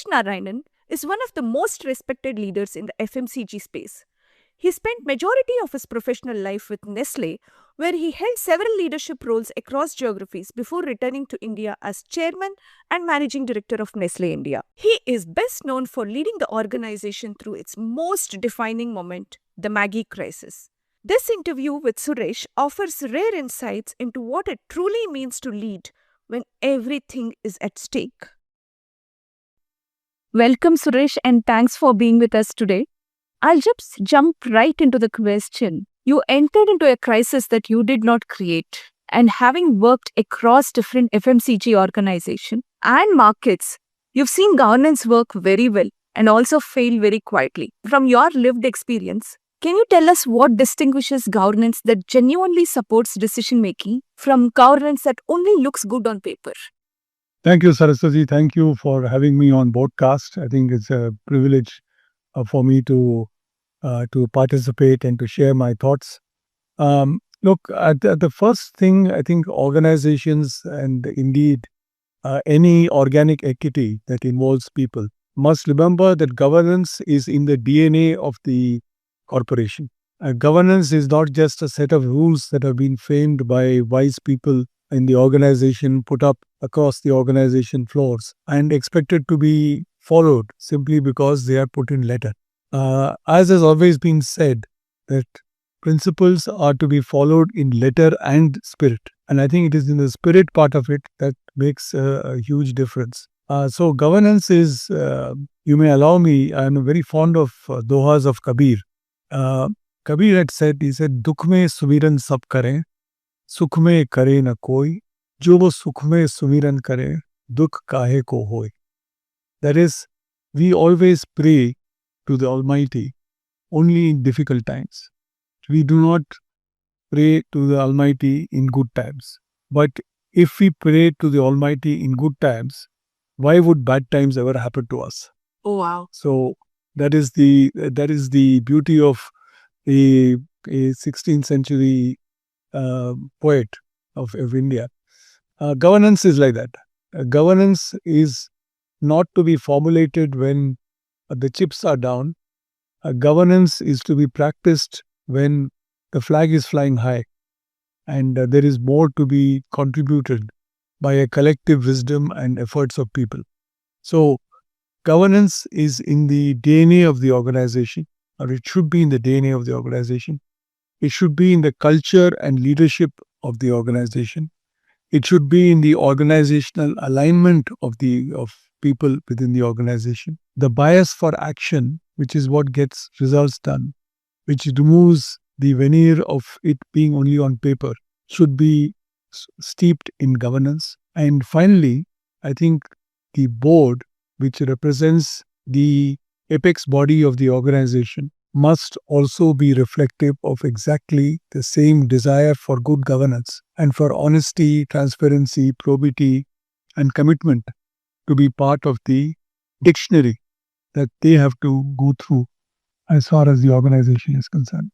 Narayanan is one of the most respected leaders in the FMCG space. He spent majority of his professional life with Nestle, where he held several leadership roles across geographies before returning to India as chairman and managing director of Nestle India. He is best known for leading the organization through its most defining moment, the Maggi crisis. This interview with Suresh offers rare insights into what it truly means to lead when everything is at stake. Welcome, Suresh, and thanks for being with us today. I'll just jump right into the question. You entered into a crisis that you did not create, and having worked across different FMCG organizations and markets, you've seen governance work very well and also fail very quietly. From your lived experience, can you tell us what distinguishes governance that genuinely supports decision making from governance that only looks good on paper? Thank you, Saraswati. Thank you for having me on Boardcast. I think it's a privilege for me to participate and to share my thoughts. Look, at the first thing, I think organizations and indeed any organic equity that involves people must remember that governance is in the DNA of the corporation. Governance is not just a set of rules that have been framed by wise people in the organization, put up across the organization floors, and expected to be followed simply because they are put in letter. As has always been said, that principles are to be followed in letter and spirit. And I think it is in the spirit part of it that makes a huge difference. So governance is, you may allow me, I'm very fond of dohas of Kabir. Kabir had said, he said, Dukh mein sumiran sab kare, sukh mein kare na koi, jo wo sukh mein sumiran kare, dukh kahe ko hoy. That is, we always pray to the Almighty only in difficult times. We do not pray to the Almighty in good times. But if we pray to the Almighty in good times, why would bad times ever happen to us? Oh, wow. So that is the beauty of a 16th century poet of India. Governance is like that. Governance is not to be formulated when the chips are down. Governance is to be practiced when the flag is flying high and there is more to be contributed by a collective wisdom and efforts of people. So governance is in the DNA of the organization, or it should be in the DNA of the organization. It should be in the culture and leadership of the organization. It should be in the organizational alignment of people within the organization. The bias for action, which is what gets results done, which removes the veneer of it being only on paper, should be steeped in governance. And finally, I think the board, which represents the apex body of the organization, must also be reflective of exactly the same desire for good governance and for honesty, transparency, probity, and commitment to be part of the dictionary that they have to go through as far as the organization is concerned.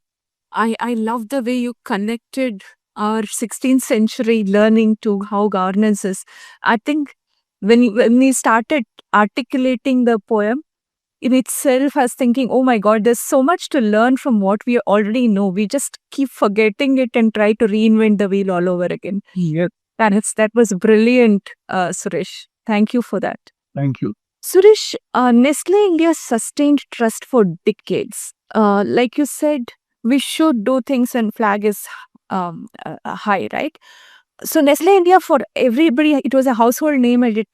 I love the way you connected our 16th century learning to how governance is. I think when we started articulating the poem, in itself, I was thinking, oh my God, there's so much to learn from what we already know. We just keep forgetting it and try to reinvent the wheel all over again. Yes. That was brilliant, Suresh. Thank you for that. Thank you. Suresh, Nestle India sustained trust for decades. Like you said, we should do things when flag is high, right? So Nestle India, for everybody, it was a household name and it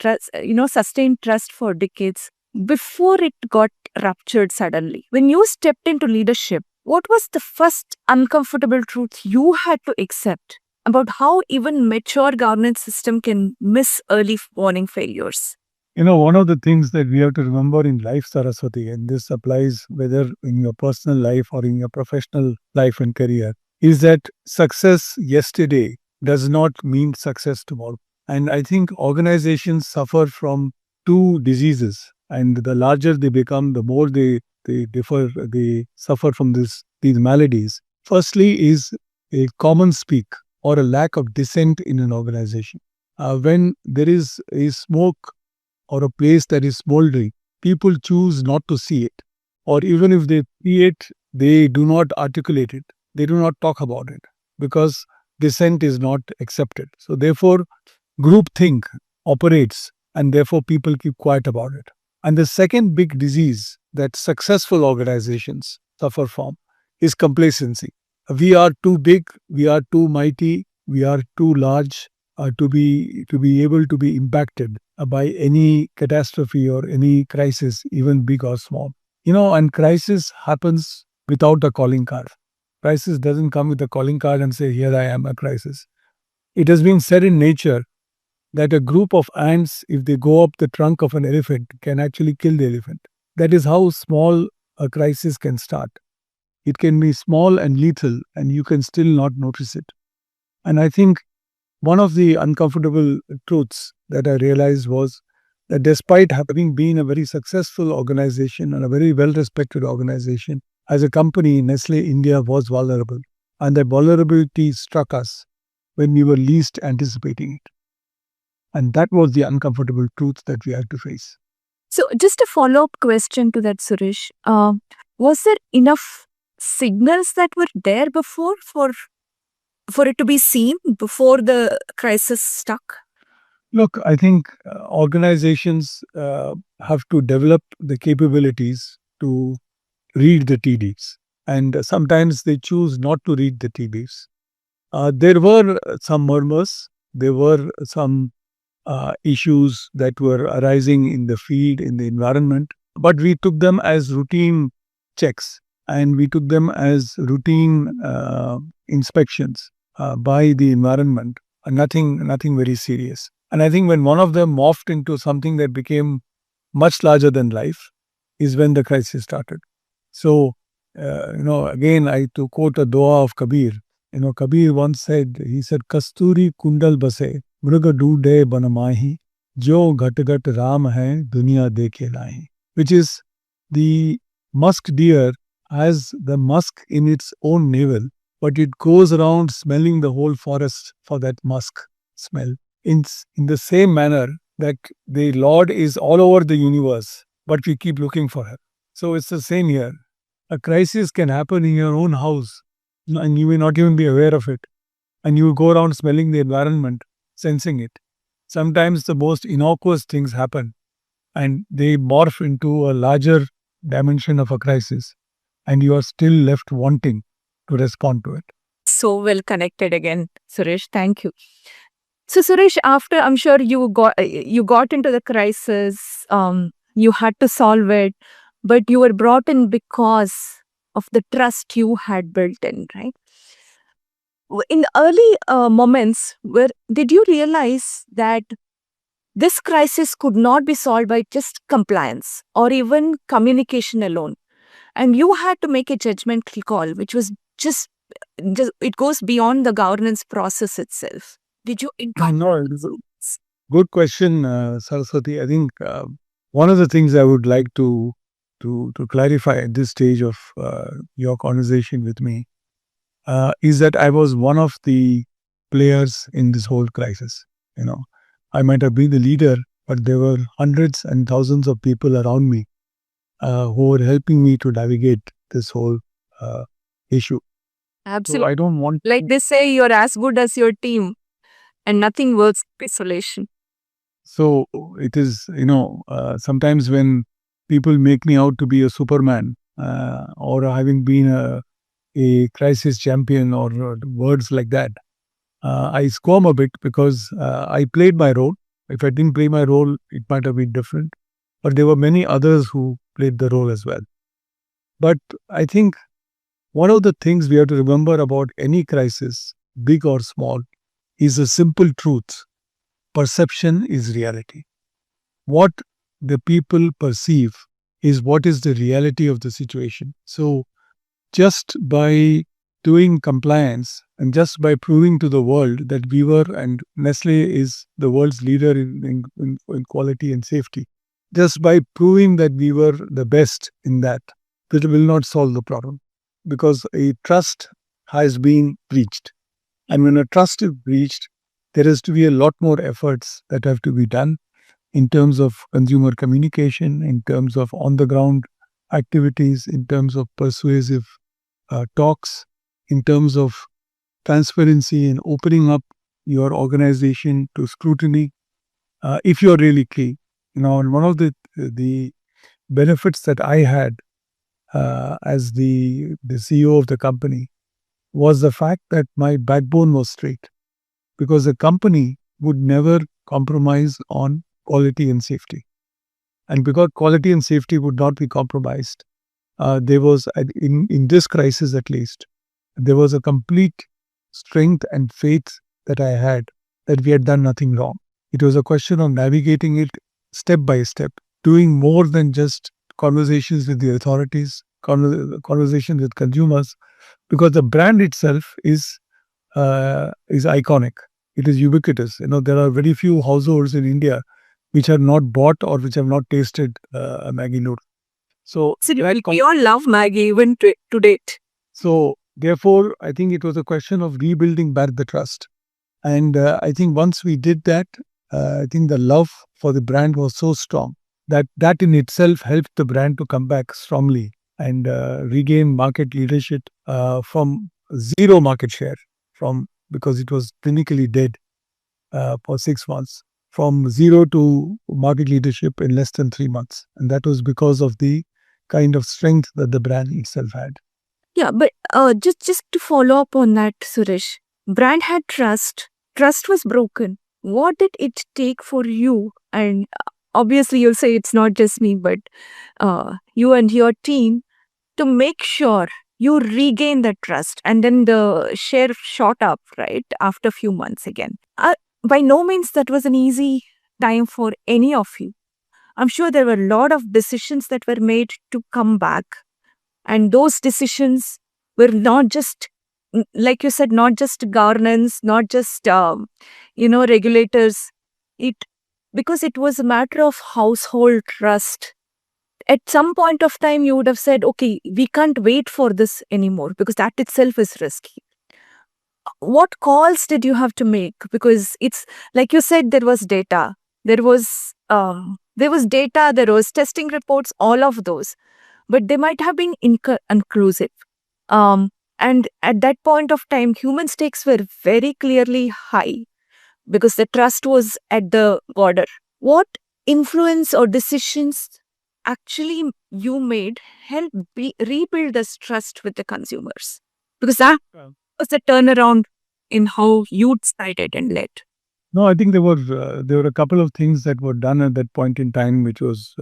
sustained trust for decades before it got ruptured suddenly. When you stepped into leadership, what was the first uncomfortable truth you had to accept about how even mature governance system can miss early warning failures? One of the things that we have to remember in life, Saraswati, and this applies whether in your personal life or in your professional life and career, is that success yesterday does not mean success tomorrow. And I think organizations suffer from two diseases. And the larger they become, the more they suffer from these maladies. Firstly is a common speak or a lack of dissent in an organization. When there is a smoke or a place that is smoldering, people choose not to see it. Or even if they see it, they do not articulate it. They do not talk about it because dissent is not accepted. So, therefore, groupthink operates and therefore people keep quiet about it. And the second big disease that successful organizations suffer from is complacency. We are too big, we are too mighty, we are too large to be able to be impacted by any catastrophe or any crisis, even big or small. And crisis happens without a calling card. Crisis doesn't come with a calling card and say, "Here I am, a crisis." It has been said in nature that a group of ants, if they go up the trunk of an elephant, can actually kill the elephant. That is how small a crisis can start. It can be small and lethal, and you can still not notice it. And I think one of the uncomfortable truths that I realized was that despite having been a very successful organization and a very well respected organization, as a company, Nestle India was vulnerable. And that vulnerability struck us when we were least anticipating it. And that was the uncomfortable truth that we had to face. So, just a follow up question to that, Suresh. Was there enough signals that were there before for it to be seen before the crisis stuck? Look, I think organizations have to develop the capabilities to read the TDs. And sometimes they choose not to read the TDs. There were some murmurs, there were some issues that were arising in the field, in the environment, but we took them as routine checks and we took them as routine inspections by the environment, nothing very serious. And I think when one of them morphed into something that became much larger than life is when the crisis started. So, again, to quote a dua of Kabir, Kabir once said, he said, Kasturi kundal base, mruga doode banamahi, jo ghat ghat ram hai, dunya dekhe lahi. Which is the musk deer has the musk in its own navel, but it goes around smelling the whole forest for that musk smell. In the same manner that the Lord is all over the universe, but we keep looking for her. So it's the same here. A crisis can happen in your own house and you may not even be aware of it. And you go around smelling the environment, sensing it. Sometimes the most innocuous things happen and they morph into a larger dimension of a crisis, and you are still left wanting to respond to it. So well connected again, Suresh. Thank you. So, Suresh, after I'm sure you got into the crisis, you had to solve it, but you were brought in because of the trust you had built in, right? In the early moments, where did you realize that this crisis could not be solved by just compliance or even communication alone, and you had to make a judgmental call, which was just it goes beyond the governance process itself. Did you encounter? No, it is a good question, Saraswati. I think one of the things I would like to clarify at this stage of your conversation with me is that I was one of the players in this whole crisis. I might have been the leader, but there were hundreds and thousands of people around me who were helping me to navigate this whole issue. So Absolutely. I don't want Like they say, you're as good as your team, and nothing works in isolation. So it is, sometimes when people make me out to be a Superman or having been a crisis champion or words like that, I squirm a bit because I played my role. If I didn't play my role, it might have been different. But there were many others who played the role as well. But I think one of the things we have to remember about any crisis, big or small, is a simple truth: perception is reality. What the people perceive is what is the reality of the situation. So, just by doing compliance and just by proving to the world that we were, and Nestle is the world's leader in quality and safety, just by proving that we were the best in that, it will not solve the problem because a trust has been breached. And when a trust is breached, there has to be a lot more efforts that have to be done in terms of consumer communication, in terms of on the ground activities, in terms of persuasive talks, in terms of transparency and opening up your organization to scrutiny, if you're really key. And one of the benefits that I had as the CEO of the company was the fact that my backbone was straight, because the company would never compromise on quality and safety. And because quality and safety would not be compromised, there was, in this crisis at least, there was a complete strength and faith that I had that we had done nothing wrong. It was a question of navigating it step by step, doing more than just conversations with the authorities, conversations with consumers, because the brand itself is iconic. It is ubiquitous. There are very few households in India which have not bought or which have not tasted a Maggi noodle. So Absolutely. We all love Maggie even to date. So therefore, I think it was a question of rebuilding back the trust. And I think once we did that, I think the love for the brand was so strong that in itself helped the brand to come back strongly and regain market leadership from zero market share, from because it was clinically dead for 6 months, from zero to market leadership in less than 3 months. And that was because of the kind of strength that the brand itself had. Yeah, but just to follow up on that, Suresh, brand had trust. Trust was broken. What did it take for you? And obviously, you'll say it's not just me, but you and your team to make sure you regain that trust. And then the share shot up, right, after a few months again. By no means that was an easy time for any of you. I'm sure there were a lot of decisions that were made to come back. And those decisions were not just, like you said, not just governance, not just, regulators. It Because it was a matter of household trust. At some point of time, you would have said, okay, we can't wait for this anymore because that itself is risky. What calls did you have to make? Because it's like you said, there was data, there was data, there was testing reports, all of those, but they might have been inclusive. And at that point of time, human stakes were very clearly high because the trust was at the border. What influence or decisions actually you made help rebuild this trust with the consumers? Because that was the turnaround in how you decided and led. No, I think there were a couple of things that were done at that point in time, which was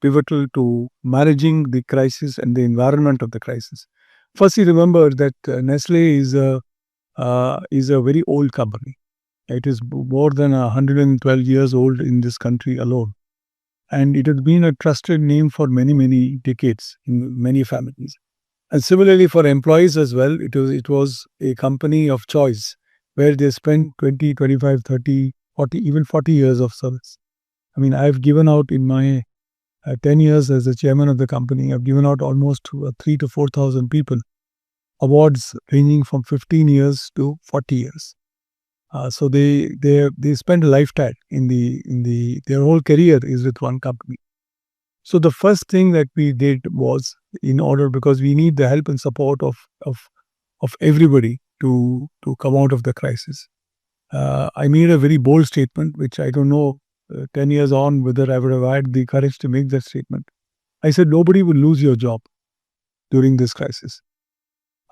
pivotal to managing the crisis and the environment of the crisis. First, you remember that Nestle is a very old company. It is more than 112 years old in this country alone, and it has been a trusted name for many decades in many families. And similarly for employees as well, it was a company of choice where they spend 20, 25, 30, 40, even 40 years of service. I mean, I've given out in my 10 years as the chairman of the company, I've given out almost to 3 to 4,000 people awards ranging from 15 years to 40 years. So they spend a lifetime their whole career is with one company. So the first thing that we did was, because we need the help and support of everybody to come out of the crisis. I made a very bold statement, which I don't know 10 years on whether I would have had the courage to make that statement. I said, nobody will lose your job during this crisis.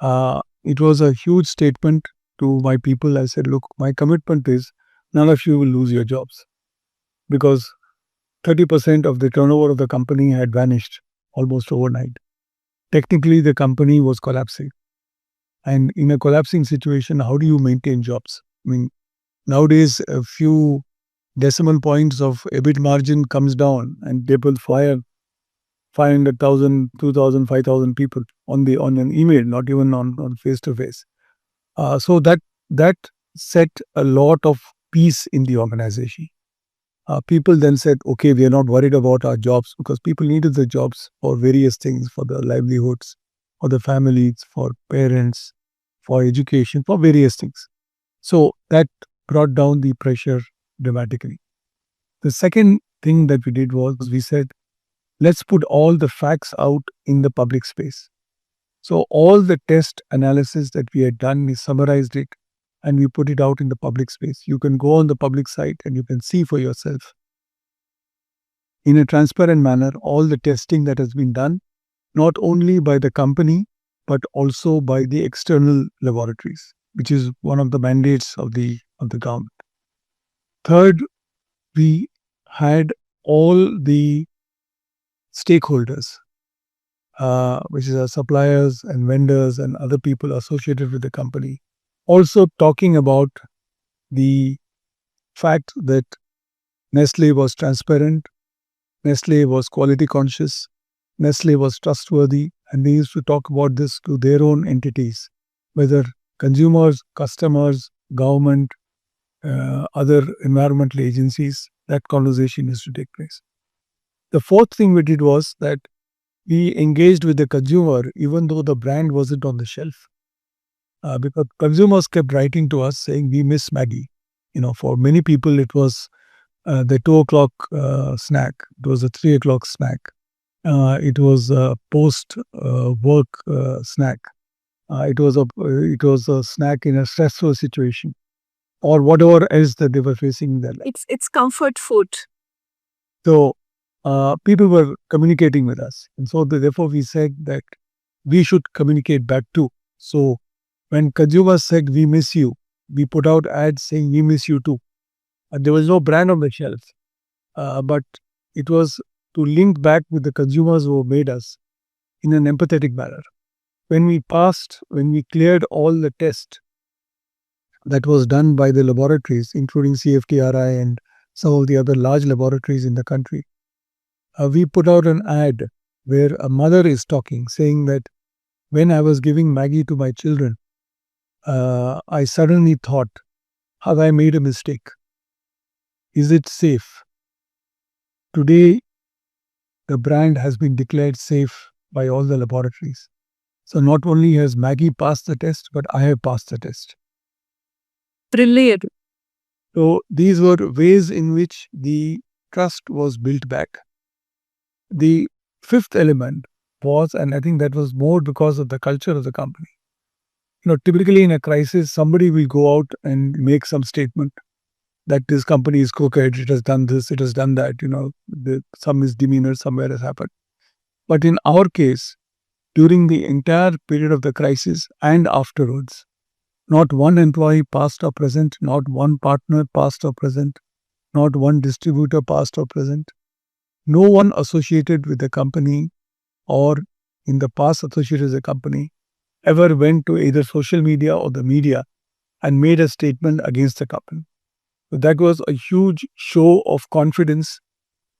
It was a huge statement to my people. I said, look, my commitment is none of you will lose your jobs, because 30% of the turnover of the company had vanished almost overnight. Technically, the company was collapsing. And in a collapsing situation, how do you maintain jobs? I mean, nowadays, a few decimal points of EBIT margin comes down and they will fire 500,000, 2,000, 5,000 people on an email, not even on face to face. So that set a lot of peace in the organization. People then said, okay, we are not worried about our jobs, because people needed the jobs for various things, for their livelihoods, for the families, for parents, for education, for various things. So that brought down the pressure dramatically. The second thing that we did was we said, let's put all the facts out in the public space. So all the test analysis that we had done, we summarized it and we put it out in the public space. You can go on the public site and you can see for yourself in a transparent manner all the testing that has been done, not only by the company, but also by the external laboratories, which is one of the mandates of the government. Third, we had all the stakeholders, which is our suppliers and vendors and other people associated with the company, also talking about the fact that Nestle was transparent, Nestle was quality conscious, Nestle was trustworthy, and they used to talk about this to their own entities, whether consumers, customers, government, other environmental agencies. That conversation used to take place. The fourth thing we did was that we engaged with the consumer even though the brand wasn't on the shelf. Because consumers kept writing to us saying, we miss Maggi. For many people, it was the 2 o'clock snack. It was a 3 o'clock snack. It was a post work snack. It was a snack in a stressful situation, or whatever else that they were facing in their life. It's comfort food. So people were communicating with us, and so therefore we said that we should communicate back too. So when consumers said we miss you, we put out ads saying we miss you too. And there was no brand on the shelf, but it was to link back with the consumers who made us in an empathetic manner. When we cleared all the tests that was done by the laboratories, including CFTRI and some of the other large laboratories in the country, we put out an ad where a mother is talking, saying that when I was giving Maggi to my children, I suddenly thought, have I made a mistake? Is it safe? Today, the brand has been declared safe by all the laboratories. So not only has Maggi passed the test, but I have passed the test. Brilliant. So these were ways in which the trust was built back. The fifth element was, and I think that was more because of the culture of the company. Typically in a crisis, somebody will go out and make some statement that this company is crooked, it has done this, it has done that, some misdemeanor somewhere has happened. But in our case, during the entire period of the crisis and afterwards, not one employee past or present, not one partner past or present, not one distributor past or present, no one associated with the company or in the past associated with the company ever went to either social media or the media and made a statement against the company. So that was a huge show of confidence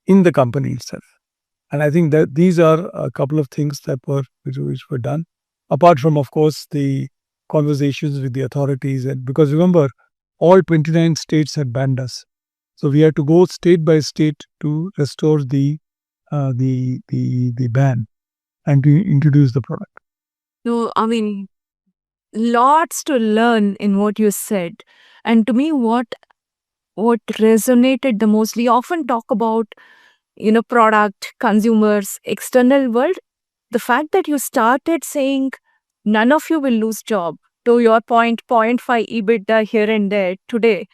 in the company itself. And I think that these are a couple of things that which were done, apart from, of course, the conversations with the authorities. And because remember, all 29 states had banned us, so we had to go state by state to restore the ban and to introduce the product. No, I mean, lots to learn in what you said. And to me, what resonated the most, we often talk about, product, consumers, external world. The fact that you started saying none of you will lose job, to your point, 0.5 EBITDA here and there today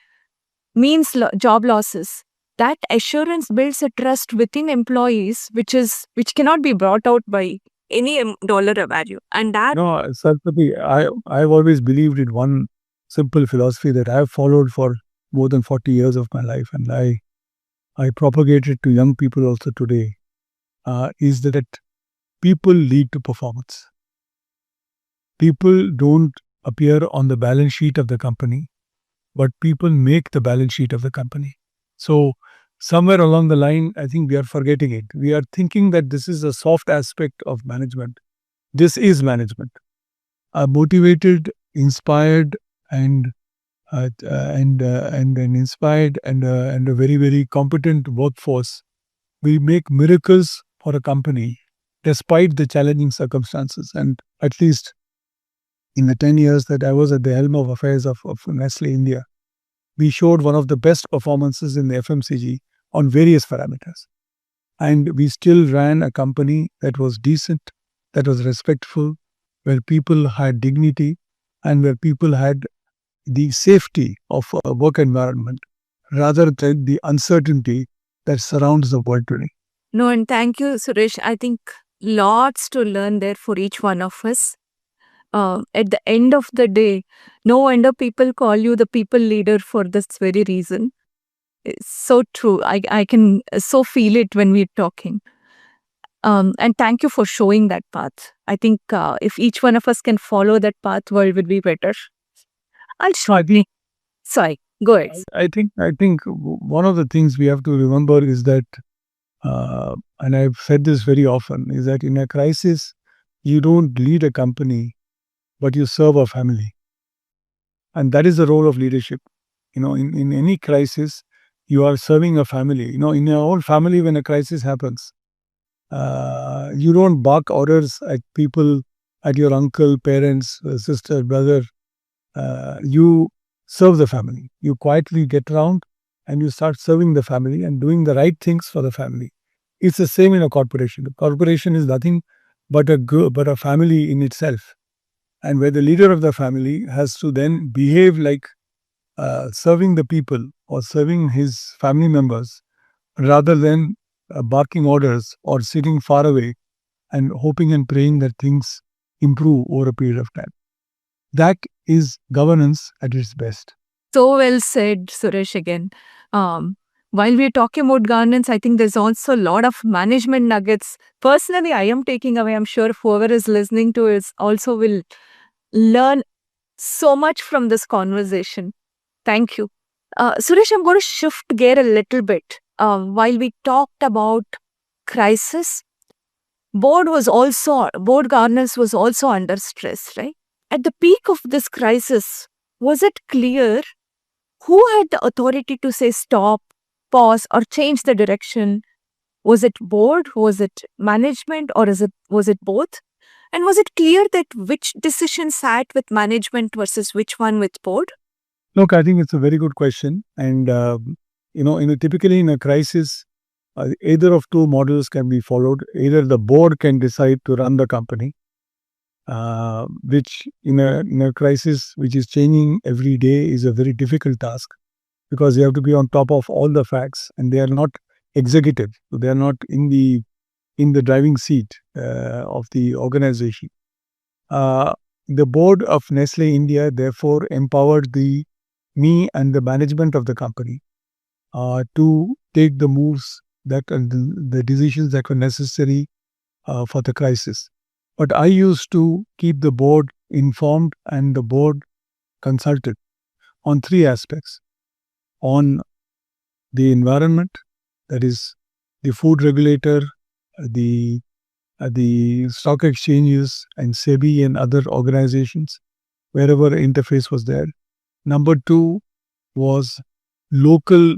means job losses. That assurance builds a trust within employees, which cannot be brought out by any dollar value. And that No, Sarpati, I've always believed in one simple philosophy that I've followed for more than 40 years of my life, and I propagate it to young people also today, is that people lead to performance. People don't appear on the balance sheet of the company, but people make the balance sheet of the company. So somewhere along the line, I think we are forgetting it. We are thinking that this is a soft aspect of management. This is management. A motivated, inspired, and an inspired and a very, very competent workforce will make miracles for a company despite the challenging circumstances. And at least in the 10 years that I was at the helm of affairs of Nestle India, we showed one of the best performances in the FMCG on various parameters. And we still ran a company that was decent, that was respectful, where people had dignity, and where people had the safety of a work environment rather than the uncertainty that surrounds the world today. No, and thank you, Suresh. I think lots to learn there for each one of us. At the end of the day, no wonder people call you the people leader for this very reason. It's so true. I can so feel it when we're talking. And thank you for showing that path. I think if each one of us can follow that path, world will be better. I'll So I think sorry. Go ahead. I think one of the things we have to remember is that, and I've said this very often, is that in a crisis, you don't lead a company, but you serve a family, and that is the role of leadership. In any crisis, you are serving a family. In your own family, when a crisis happens, you don't bark orders at people, at your uncle, parents, sister, brother. You serve the family. You quietly get around and you start serving the family and doing the right things for the family. It's the same in a corporation. The corporation is nothing but a family in itself, and where the leader of the family has to then behave like serving the people or serving his family members rather than barking orders or sitting far away and hoping and praying that things improve over a period of time. That is governance at its best. So well said, Suresh, again. While we're talking about governance, I think there's also a lot of management nuggets. Personally, I am taking away. I'm sure whoever is listening to it also will learn so much from this conversation. Thank you. Suresh, I'm going to shift gear a little bit. While we talked about crisis, board governance was also under stress, right? At the peak of this crisis, was it clear who had the authority to say stop, pause, or change the direction? Was it board? Was it management? Or was it both? And was it clear that which decision sat with management versus which one with board? Look, I think it's a very good question. And, typically in a crisis, either of two models can be followed. Either the board can decide to run the company, which in a crisis which is changing every day is a very difficult task, because you have to be on top of all the facts and they are not executive. So they are not in the driving seat of the organization. The board of Nestle India therefore empowered me and the management of the company to take the moves that and the decisions that were necessary for the crisis. But I used to keep the board informed and the board consulted on three aspects: on the environment, that is the food regulator, the the stock exchanges and SEBI and other organizations, wherever interface was there. Number two was local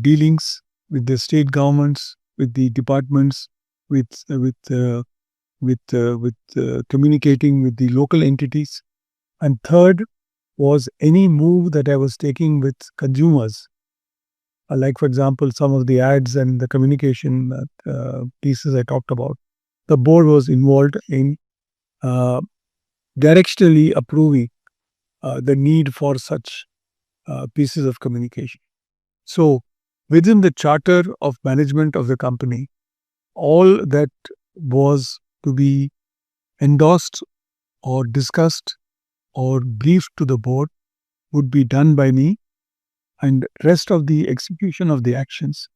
dealings with the state governments, with the departments, with communicating with the local entities. And third was any move that I was taking with consumers, like for example some of the ads and the communication pieces I talked about. The board was involved in directionally approving the need for such pieces of communication. So, within the charter of management of the company, all that was to be endorsed or discussed or briefed to the board would be done by me, and rest of the execution of the actions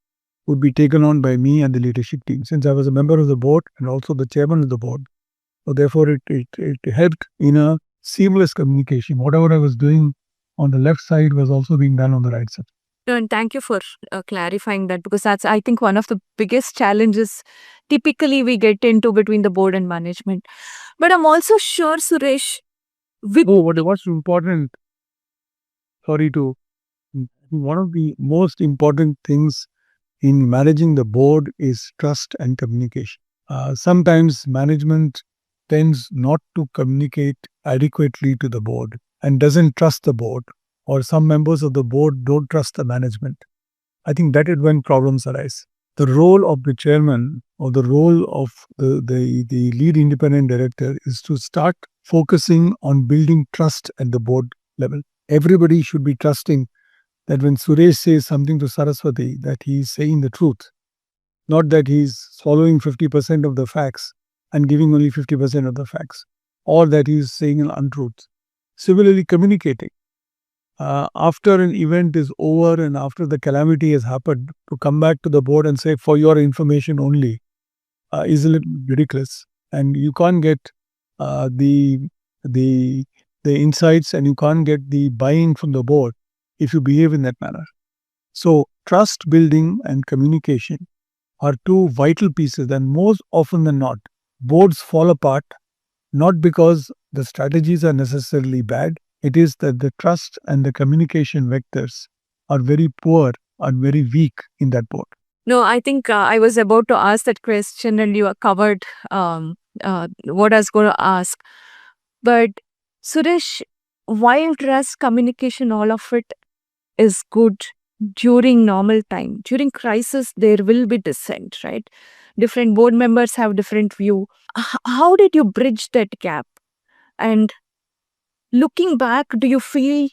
would be taken on by me and the leadership team, since I was a member of the board and also the chairman of the board. So therefore, it helped in a seamless communication. Whatever I was doing on the left side was also being done on the right side. And thank you for clarifying that, because that's, I think, one of the biggest challenges typically we get into between the board and management. But I'm also sure, Suresh, What's important, sorry to, one of the most important things in managing the board is trust and communication. Sometimes management tends not to communicate adequately to the board and doesn't trust the board, or some members of the board don't trust the management. I think that is when problems arise. The role of the chairman or the role of the lead independent director is to start focusing on building trust at the board level. Everybody should be trusting that when Suresh says something to Saraswati, that he is saying the truth, not that he's swallowing 50% of the facts and giving only 50% of the facts, or that he's saying an untruth. Similarly, communicating. After an event is over and after the calamity has happened, to come back to the board and say, for your information only, is a little ridiculous. And you can't get uh, the, the, the insights and you can't get the buy-in from the board if you behave in that manner. So, trust building and communication are two vital pieces, and most often than not, boards fall apart not because the strategies are necessarily bad. It is that the trust and the communication vectors are very poor, are very weak in that board. No, I think I was about to ask that question and you covered what I was going to ask. But Suresh, while trust, communication, all of it is good during normal time, during crisis, there will be dissent, right? Different board members have different view. How did you bridge that gap? And looking back, do you feel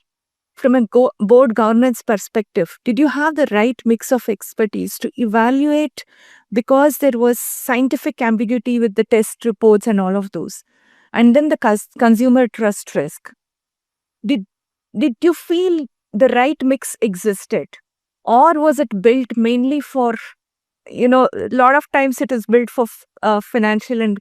from a board governance perspective, did you have the right mix of expertise to evaluate, because there was scientific ambiguity with the test reports and all of those, and then the consumer trust risk? Did did you feel the right mix existed, or was it built mainly for, a lot of times it is built for financial and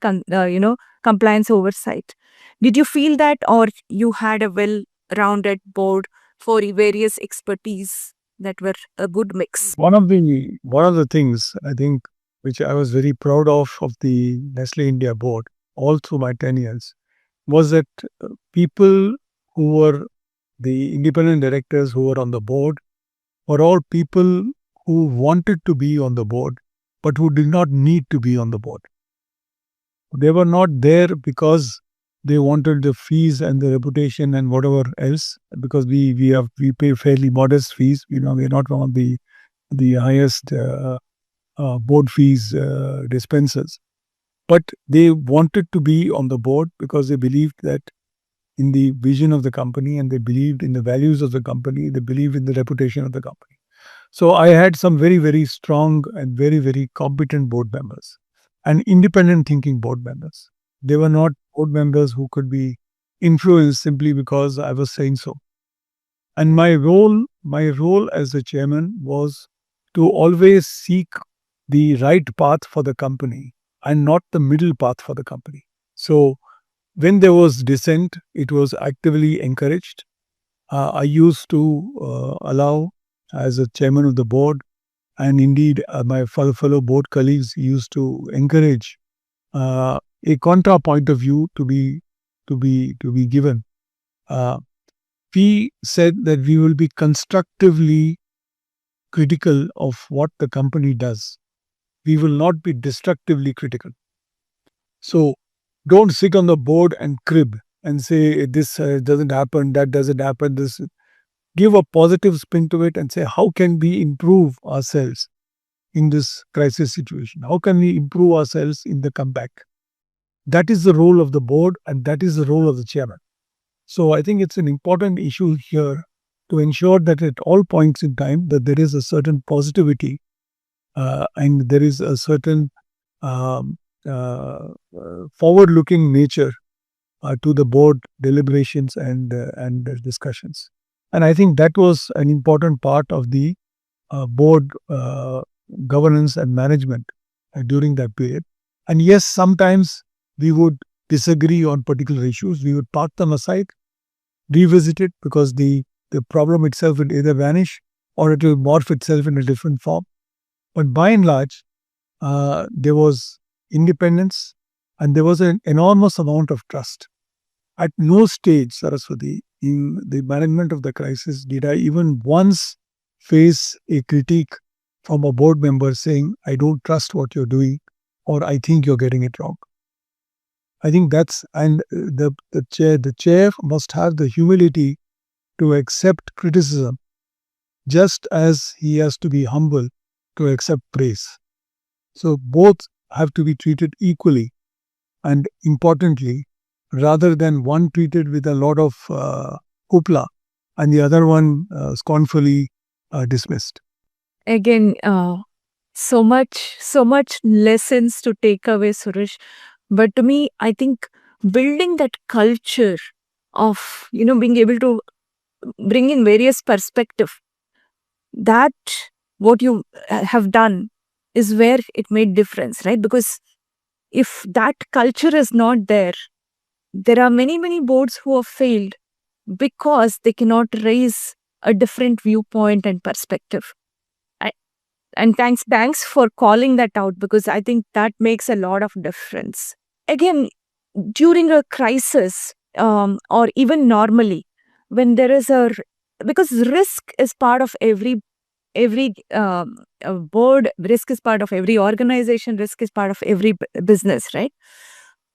compliance oversight? Did you feel that, or you had a well rounded board for various expertise that were a good mix? One of the things I think which I was very proud of the Nestle India board all through my 10 years was that people who were the independent directors who were on the board were all people who wanted to be on the board but who did not need to be on the board. They were not there because they wanted the fees and the reputation and whatever else, because we pay fairly modest fees. We are not one of the highest board fees dispensers, but they wanted to be on the board because they believed that in the vision of the company, and they believed in the values of the company. They believed in the reputation of the company. So I had some very, very strong and very, very competent board members and independent thinking board members. They were not board members who could be influenced simply because I was saying so. And my role as the chairman was to always seek the right path for the company and not the middle path for the company. So when there was dissent, it was actively encouraged. I used to allow, as a chairman of the board, and indeed my fellow board colleagues used to encourage a contra point of view to be given. We said that we will be constructively critical of what the company does. We will not be destructively critical. So don't sit on the board and crib and say this doesn't happen, that doesn't happen. This give a positive spin to it and say how can we improve ourselves in this crisis situation? How can we improve ourselves in the comeback? That is the role of the board and that is the role of the chairman. So I think it's an important issue here to ensure that at all points in time that there is a certain positivity and there is a certain um, forward-looking nature to the board deliberations and discussions. And I think that was an important part of the board governance and management during that period. And yes, sometimes we would disagree on particular issues. We would park them aside, revisit it because the problem itself will either vanish or it will morph itself in a different form. But by and large, there was independence and there was an enormous amount of trust. At no stage, Saraswati, in the management of the crisis, did I even once face a critique from a board member saying, I don't trust what you're doing or I think you're getting it wrong. I think that's, and the chair must have the humility to accept criticism just as he has to be humble to accept praise. So both have to be treated equally and importantly, rather than one treated with a lot of hoopla and the other one scornfully dismissed. Again, so much lessons to take away, Suresh. But to me, I think building that culture of, being able to bring in various perspective, that what you have done is where it made difference, right? Because if that culture is not there, there are many, many boards who have failed because they cannot raise a different viewpoint and perspective. I, and thanks for calling that out, because I think that makes a lot of difference. Again, during a crisis, or even normally, when there is because risk is part of every board, risk is part of every organization, risk is part of every business, right?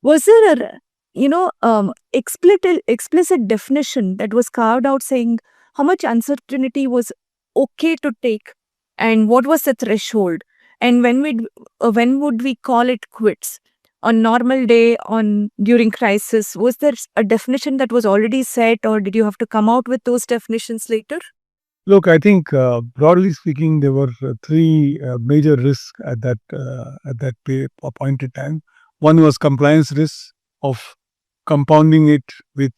Was there a explicit definition that was carved out saying how much uncertainty was okay to take, and what was the threshold, and when would we call it quits? On normal day, on during crisis, was there a definition that was already set, or did you have to come out with those definitions later? Look, I think broadly speaking, there were three major risks at that point in time. One was compliance risk of compounding it with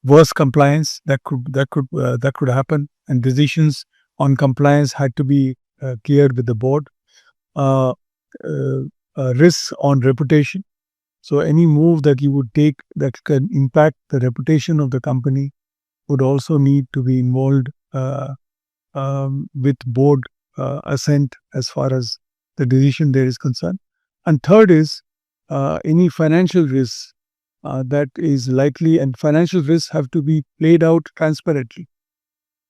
worse compliance that could happen, and decisions on compliance had to be cleared with the board. Uh, Risks on reputation. So any move that you would take that can impact the reputation of the company would also need to be involved with board assent as far as the decision there is concerned. And third is any financial risks that is likely, and financial risks have to be played out transparently.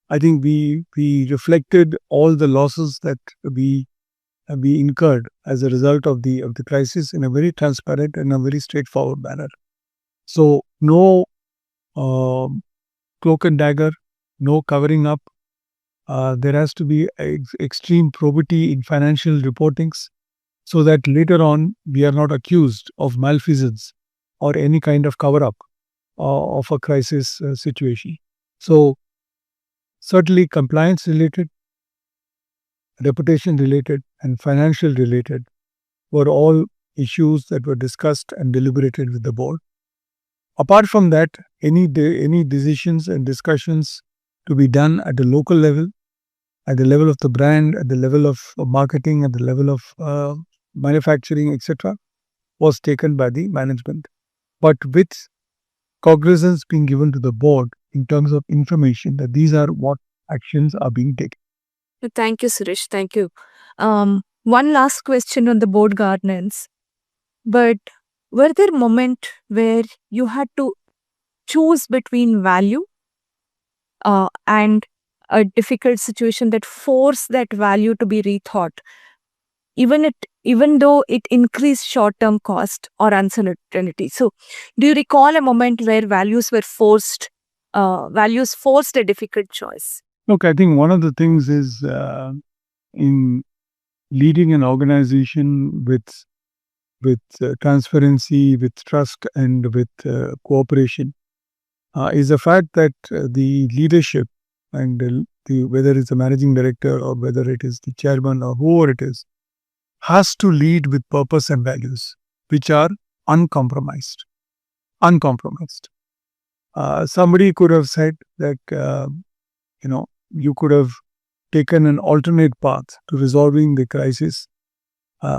I think we reflected all the losses that we incurred as a result of the crisis in a very transparent and a very straightforward manner. So no cloak and dagger, no covering up. There has to be extreme probity in financial reportings so that later on we are not accused of malfeasance or any kind of cover up of a crisis situation. So, certainly compliance related, reputation related, and financial related were all issues that were discussed and deliberated with the board. Apart from that, any decisions and discussions to be done at the local level, at the level of the brand, at the level of marketing, at the level of manufacturing, etc., was taken by the management, but with cognizance being given to the board in terms of information that these are what actions are being taken. Thank you, Suresh. Thank you. One last question on the board governance. But were there moments where you had to choose between value and a difficult situation that forced that value to be rethought, even though it increased short-term cost or uncertainty? So, do you recall a moment where values forced a difficult choice? Look, I think one of the things is in leading an organization with transparency, with trust, and with cooperation is the fact that the leadership and whether it's a managing director or whether it is the chairman or whoever it is, has to lead with purpose and values which are uncompromised. Uncompromised. Somebody could have said that you could have taken an alternate path to resolving the crisis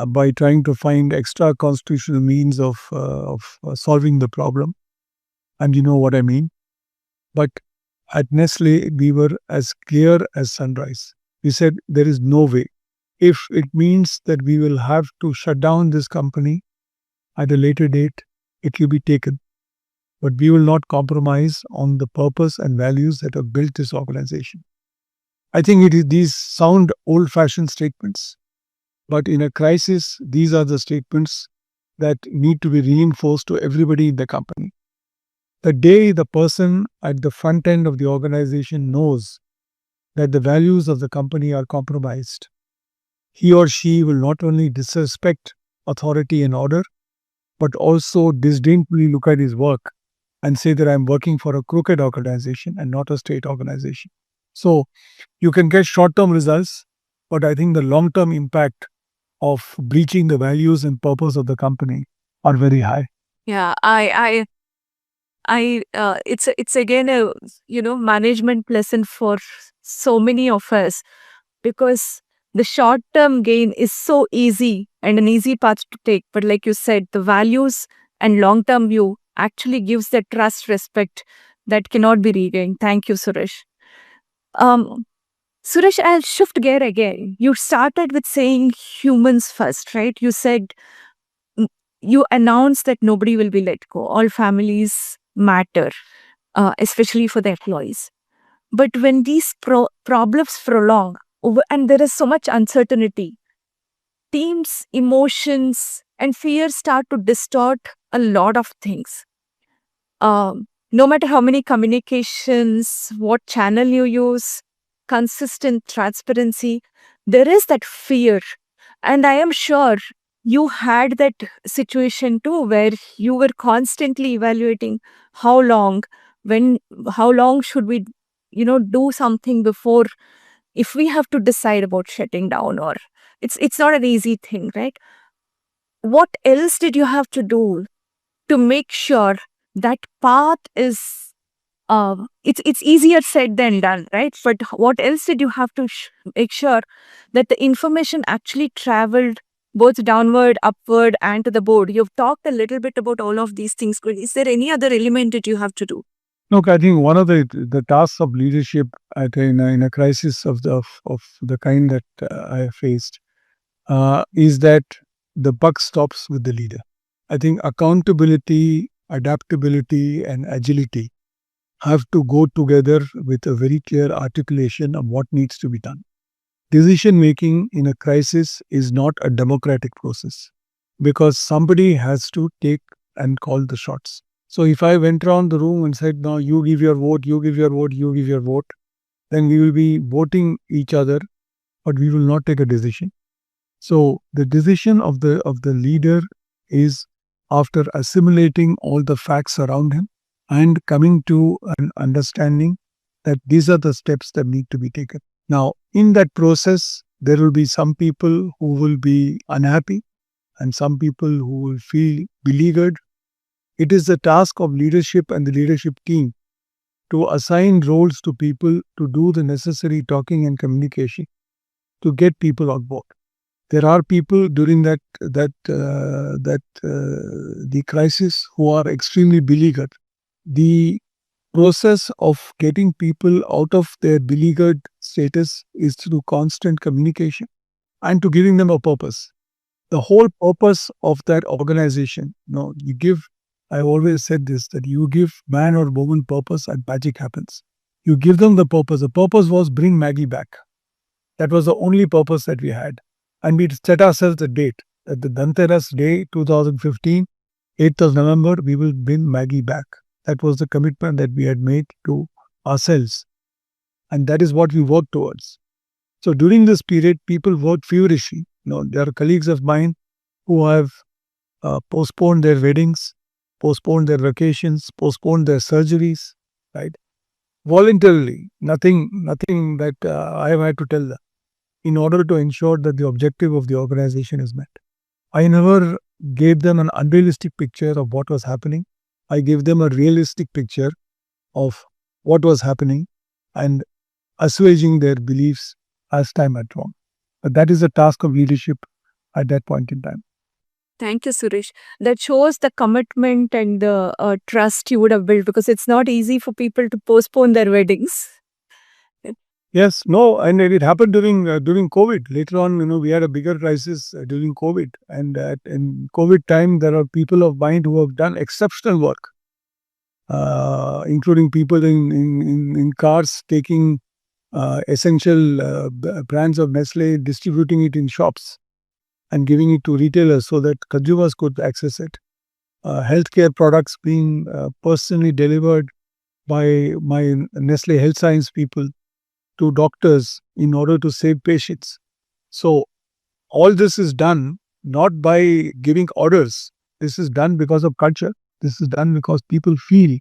by trying to find extra constitutional means of solving the problem. And you know what I mean. But at Nestle, we were as clear as sunrise. We said there is no way. If it means that we will have to shut down this company at a later date, it will be taken. But we will not compromise on the purpose and values that have built this organization. I think these sound old-fashioned statements, but in a crisis, these are the statements that need to be reinforced to everybody in the company. The day the person at the front end of the organization knows that the values of the company are compromised, he or she will not only disrespect authority and order, but also disdainfully look at his work and say that I'm working for a crooked organization and not a straight organization. So you can get short term results, but I think the long term impact of breaching the values and purpose of the company are very high. Yeah, it's again a management lesson for so many of us, because the short term gain is so easy and an easy path to take, but like you said, the values and long term view actually gives the trust, respect that cannot be regained. Thank you, Suresh. um Suresh, I'll shift gear again. You started with saying humans first, right? You said, mm, you announced that nobody will be let go. All families matter, especially for the employees. But when these problems prolong, and there is so much uncertainty, teams' emotions and fears start to distort a lot of things. No matter how many communications, what channel you use, consistent transparency, there is that fear. And I am sure you had that situation too, where you were constantly evaluating how long, when, how long should we, do something before, if we have to decide about shutting down, or it's not an easy thing, right? What else did you have to do to make sure that path is, it's easier said than done, right? But what else did you have to make sure that the information actually traveled both downward, upward, and to the board? You've talked a little bit about all of these things, but is there any other element that you have to do? Look, I think one of the tasks of leadership in a crisis of the kind that I have faced is that the buck stops with the leader. I think accountability, adaptability, and agility have to go together with a very clear articulation of what needs to be done. Decision making in a crisis is not a democratic process because somebody has to take and call the shots. So if I went around the room and said, "Now you give your vote, you give your vote, you give your vote," then we will be voting each other, but we will not take a decision. So the decision of the leader is after assimilating all the facts around him and coming to an understanding that these are the steps that need to be taken. Now, in that process, there will be some people who will be unhappy and some people who will feel beleaguered. It is the task of leadership and the leadership team to assign roles to people to do the necessary talking and communication to get people on board. There are people during the crisis who are extremely beleaguered. The process of getting people out of their beleaguered status is through constant communication and to giving them a purpose. The whole purpose of that organization, you give, I always said this, that you give man or woman purpose and magic happens. You give them the purpose. The purpose was bring Maggie back. That was the only purpose that we had. And we set ourselves a date that the Dhanteras Day 2015, 8th of November, we will bring Maggie back. That was the commitment that we had made to ourselves. And that is what we worked towards. So during this period, people worked feverishly. There are colleagues of mine who have postponed their weddings, postponed their vacations, postponed their surgeries, right? Voluntarily, nothing that I have had to tell them, in order to ensure that the objective of the organization is met. I never gave them an unrealistic picture of what was happening. I gave them a realistic picture of what was happening and assuaging their beliefs as time went on. But that is the task of leadership at that point in time. Thank you, Suresh. That shows the commitment and the trust you would have built, because it's not easy for people to postpone their weddings. Yes, no, and it happened during COVID. Later on, we had a bigger crisis during COVID, and in COVID time, there are people of mind who have done exceptional work, including people in cars taking essential brands of Nestle, distributing it in shops, and giving it to retailers so that consumers could access it. healthcare products being personally delivered by my Nestle Health Science people to doctors in order to save patients. So, all this is done not by giving orders. This is done because of culture. This is done because people feel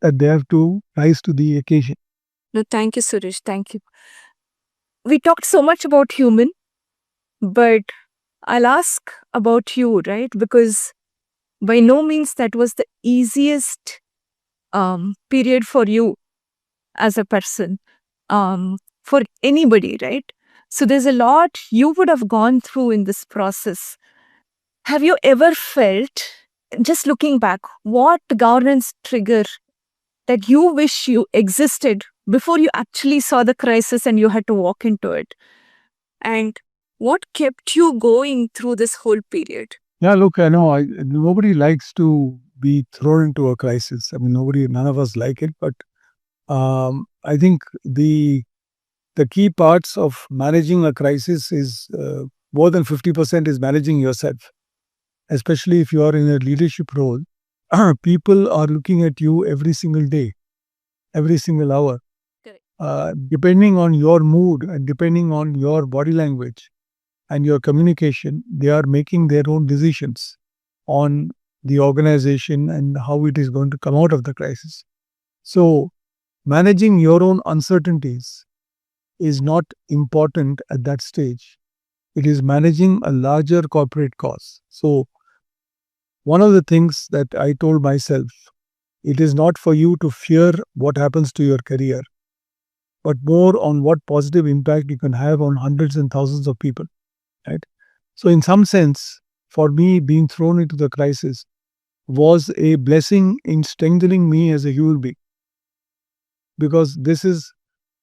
that they have to rise to the occasion. No, thank you, Suresh. Thank you. We talked so much about human, but I'll ask about you, right? Because by no means that was the easiest period for you as a person, for anybody, right? So there's a lot you would have gone through in this process. Have you ever felt, just looking back, what governance trigger that you wish you existed before you actually saw the crisis and you had to walk into it? And what kept you going through this whole period? Yeah, look, I know nobody likes to be thrown into a crisis. I mean, none of us like it, but I think the key parts of managing a crisis is more than 50% is managing yourself, especially if you are in a leadership role. People are looking at you every single day, every single hour. Correct. Depending on your mood and depending on your body language and your communication, they are making their own decisions on the organization and how it is going to come out of the crisis. So, managing your own uncertainties is not important at that stage. It is managing a larger corporate cause. So, one of the things that I told myself, it is not for you to fear what happens to your career, but more on what positive impact you can have on hundreds and thousands of people, right? So, in some sense, for me, being thrown into the crisis was a blessing in strengthening me as a human being, because this is,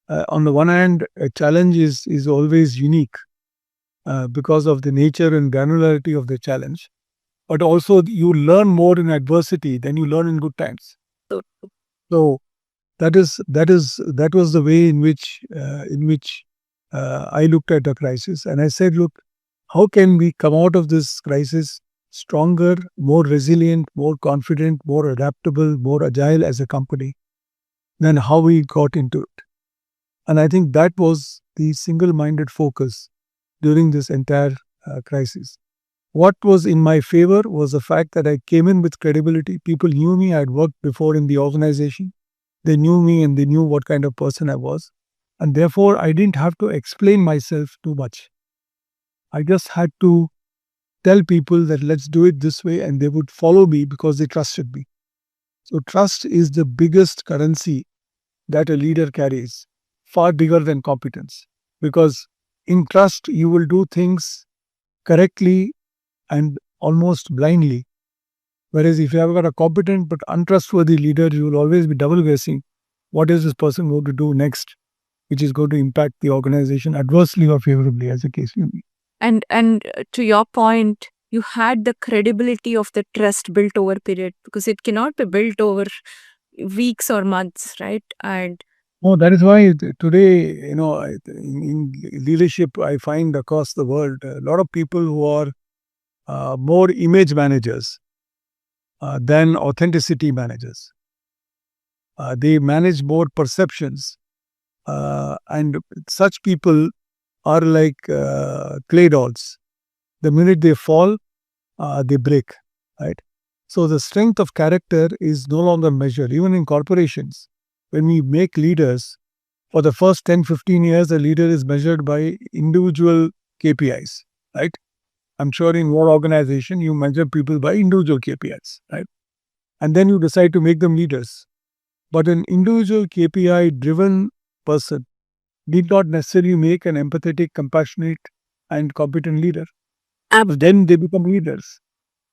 on the one hand, a challenge is always unique because of the nature and granularity of the challenge, but also you learn more in adversity than you learn in good times. So, So that was the way in which I looked at the crisis, and I said, look, how can we come out of this crisis stronger, more resilient, more confident, more adaptable, more agile as a company than how we got into it? And I think that was the single-minded focus during this entire crisis. What was in my favor was the fact that I came in with credibility. People knew me. I had worked before in the organization. They knew me and they knew what kind of person I was. And therefore, I didn't have to explain myself too much. I just had to tell people that let's do it this way, and they would follow me because they trusted me. So, trust is the biggest currency that a leader carries, far bigger than competence. Because in trust, you will do things correctly and almost blindly. Whereas if you have got a competent but untrustworthy leader, you will always be double guessing what is this person going to do next, which is going to impact the organization adversely or favorably, as the case may be. and to your point, you had the credibility of the trust built over period, because it cannot be built over weeks or months, right? And No, that is why today, in leadership, I find across the world a lot of people who are more image managers than authenticity managers. They manage more perceptions, and such people are like clay dolls. The minute they fall, they break, right? So the strength of character is no longer measured. Even in corporations, when we make leaders, for the first 10, 15 years, a leader is measured by individual KPIs, right? I'm sure in your organization, you measure people by individual KPIs, right? And then you decide to make them leaders. But an individual KPI driven person need not necessarily make an empathetic, compassionate, and competent leader. Then they become leaders.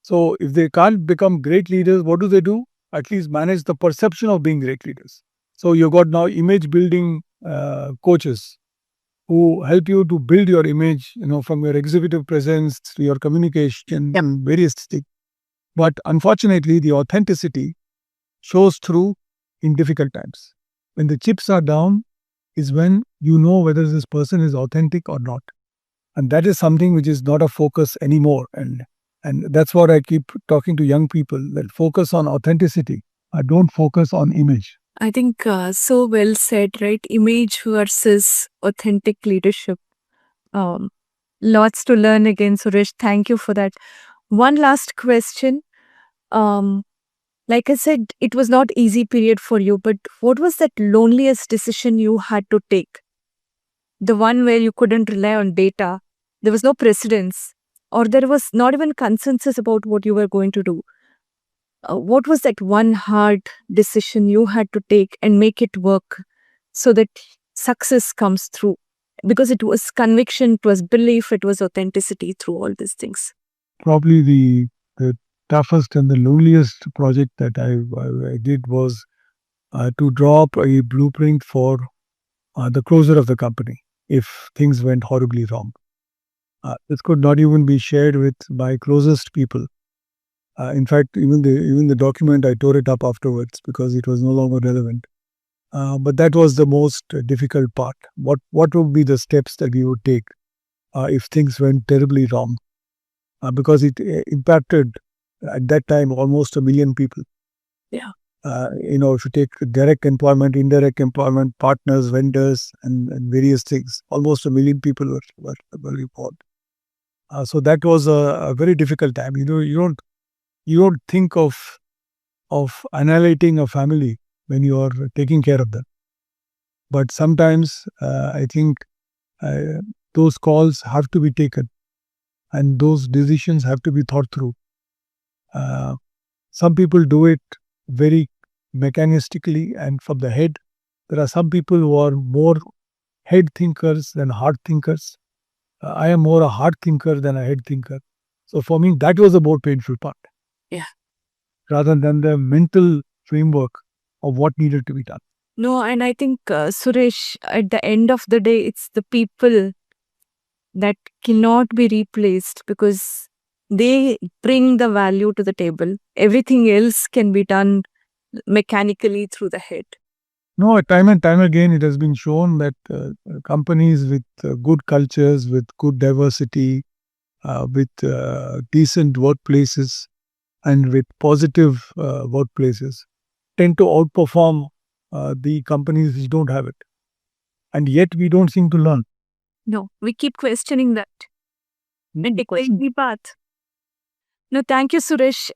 So if they can't become great leaders, what do? At least manage the perception of being great leaders. So you've got now image building coaches who help you to build your image, from your executive presence to your communication and various things. But unfortunately, the authenticity shows through in difficult times. When the chips are down is when you know whether this person is authentic or not. And that is something which is not a focus anymore. And that's what I keep talking to young people, that focus on authenticity. I don't focus on image. I think so well said, right? Image versus authentic leadership. Um, Lots to learn again, Suresh. Thank you for that. One last question. Um, like I said, it was not easy period for you, but what was that loneliest decision you had to take? The one where you couldn't rely on data, there was no precedence, or there was not even consensus about what you were going to do. What was that one hard decision you had to take and make it work so that success comes through? Because it was conviction, it was belief, it was authenticity through all these things. Probably the toughest and the loneliest project that I did was to draw up a blueprint for the closure of the company if things went horribly wrong. This could not even be shared with my closest people. In fact, even the document, I tore it up afterwards because it was no longer relevant. But that was the most difficult part. What would be the steps that we would take if things went terribly wrong? Because it impacted at that time almost 1 million people. Yeah. If you take direct employment, indirect employment, partners, vendors, and various things, almost 1 million people were involved. So that was a very difficult time. You don't think of annihilating a family when you are taking care of them. But sometimes I think uh, those calls have to be taken and those decisions have to be thought through. Uh, some people do it very mechanistically and from the head. There are some people who are more head thinkers than heart thinkers. I am more a heart thinker than a head thinker. So for me, that was the more painful part. Yeah. Rather than the mental framework of what needed to be done. No, and I think, Suresh, at the end of the day, it's the people that cannot be replaced because they bring the value to the table. Everything else can be done mechanically through the head. No, time and time again, it has been shown that companies with good cultures, with good diversity, with decent workplaces, and with positive workplaces tend to outperform the companies which don't have it. And yet, we don't seem to learn. No, we keep questioning that and declaring the path. No, thank you, Suresh.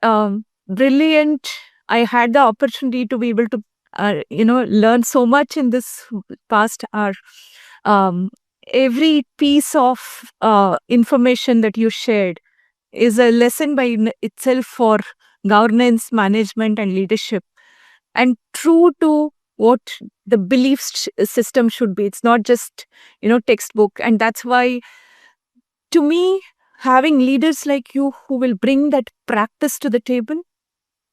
Brilliant. I had the opportunity to be able to, learn so much in this past hour. Um, every piece of information that you shared is a lesson by itself for governance, management, and leadership, and true to what the belief system should be. It's not just textbook, and that's why, to me, having leaders like you who will bring that practice to the table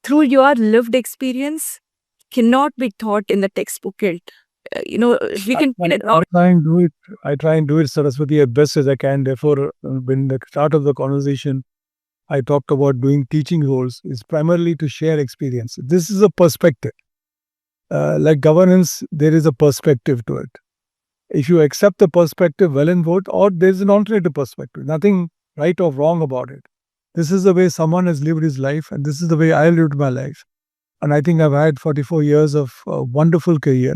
through your lived experience cannot be taught in the textbook. We can Try and do it. I try and do it, Saraswati, as best as I can. Therefore, when the start of the conversation, I talked about doing teaching roles is primarily to share experience. This is a perspective. Like governance, there is a perspective to it. If you accept the perspective, well and good, or there's an alternative perspective. Nothing right or wrong about it. This is the way someone has lived his life, and this is the way I lived my life. And I think I've had 44 years of a wonderful career.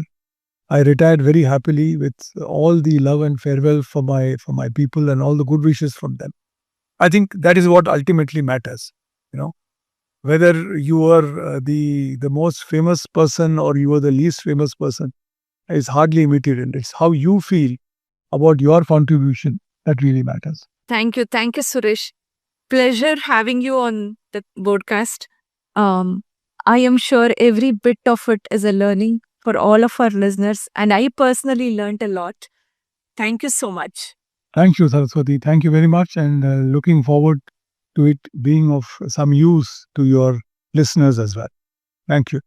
I retired very happily with all the love and farewell for my people and all the good wishes from them. I think that is what ultimately matters. You know, whether you are the most famous person or you are the least famous person is hardly immaterial. It's how you feel about your contribution that really matters. Thank you. Thank you, Suresh. Pleasure having you on the broadcast. Um, I am sure every bit of it is a learning for all of our listeners, and I personally learned a lot. Thank you so much. Thank you, Saraswati. Thank you very much, and looking forward to it being of some use to your listeners as well. Thank you.